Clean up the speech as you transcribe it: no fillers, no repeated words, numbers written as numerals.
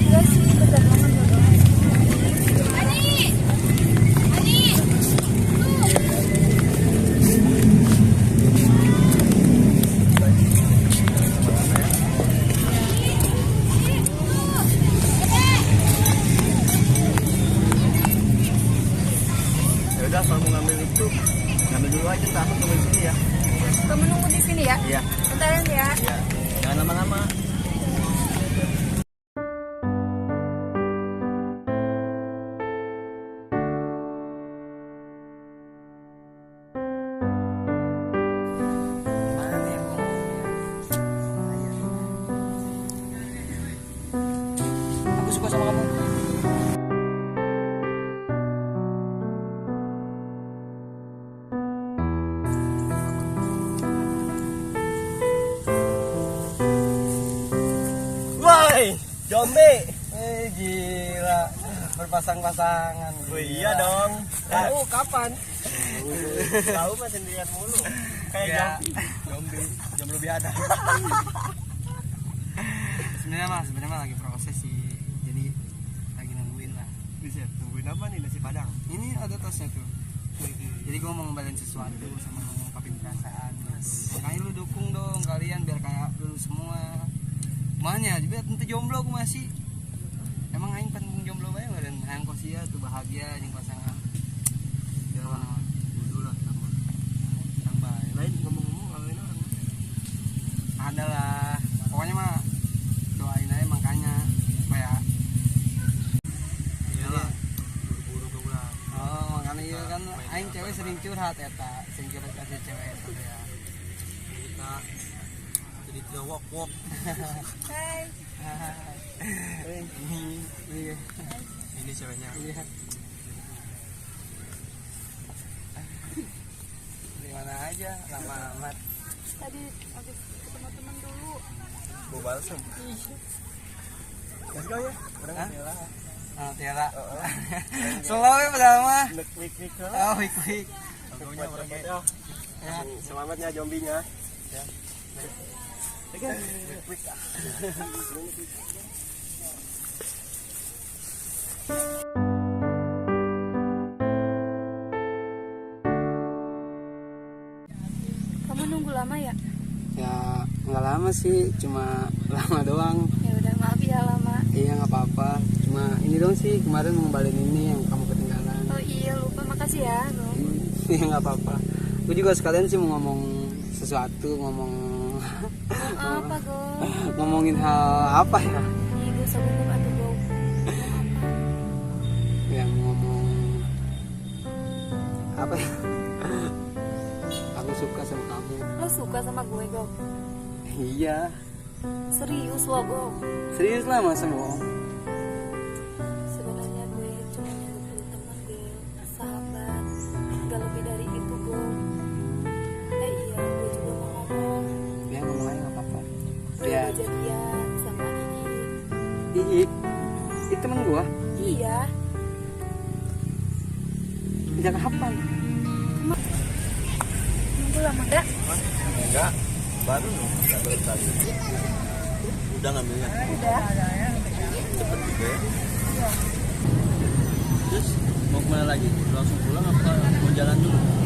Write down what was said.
Iya sih, bentar banget dong. Ya udah, kalau mau ngambil itu ngambil dulu aja, tak aku tunggu di sini ya. Kamu nunggu di sini ya? Iya. Bentaran ya. Iya. Jangan lama-lama. Aku suka sama kamu. Woi, Jombi. Gila, berpasang-pasangan. Oh iya dong. Tahu kapan? Tahu mah sendirian mulu. Kayak Ya. Jombi, jomblo biada. Sebenarnya mah lagi proses sih. Jadi lagi nungguin lah. Bisa tungguin apa nih, nasi Padang? Ini ada tasnya tuh. Jadi gue mau ngembalin sesuatu sama ngungkapin perasaan. Makanya lu dukung dong kalian biar kayak dulu semua. Makanya juga tentu jomblo aku masih. Emang aing penting jomblo bae dan aing kosia tuh bahagia jeung pasangan. Ya lah, dulu lah sama. Yang bae. Lain ngomong-ngomong kalau ini orang Ada lah. Pokoknya mah doain aja makanya supaya iyalah buru-buru ke ulah. oh makanya iya kan aing cewek sering curhat eta, sering curhat kasih cewek eta ya. Kita jadi ke walk. Hai. Iya. Ini ceweknya. Iya. Di mana aja lama amat. Tadi habis ketemu teman dulu. Gua balsem. Let's go ya. Orang Hah? Tiara. Oh, Tiara. Slow ya padahal mah. Wik-wik lah. Oh, wik-wik. Logonya orang gitu. Ya. Selamatnya Jombinya. Ya. Wik. Kamu nunggu lama ya? Ya, nggak lama sih, cuma lama doang. Ya udah, maaf ya lama. Iya, nggak apa-apa. Cuma ini dong sih, kemarin mau ngembalin ini yang kamu ketinggalan. Oh iya, lupa. Makasih ya, Bro. Iya, nggak apa-apa. Gue juga sekalian sih mau ngomong sesuatu, ngomong Apa, Go? ngomongin hal apa ya? Ih, gue sebelum atau Go. Yang ngomong apa ya? Aku suka sama kamu. Lo suka sama gue, Go? Iya, Serius lo, Go? serius lah masa bohong. Sebenarnya gue cuma nganggep lu teman, Go. Sahabat. Gak lebih dari itu, Go. Iya, gue juga mau ngomong. Ya ngomong aja nggak apa-apa. Gue Ya, udah jadian sama Iip. Iip, itu temen gua. Iya. Sejak kapan? Nunggu lama gak? Enggak. Baru tadi. Udah ngambilnya. Udah. Cepet juga ya. Terus mau kemana lagi? Langsung pulang apa mau jalan dulu?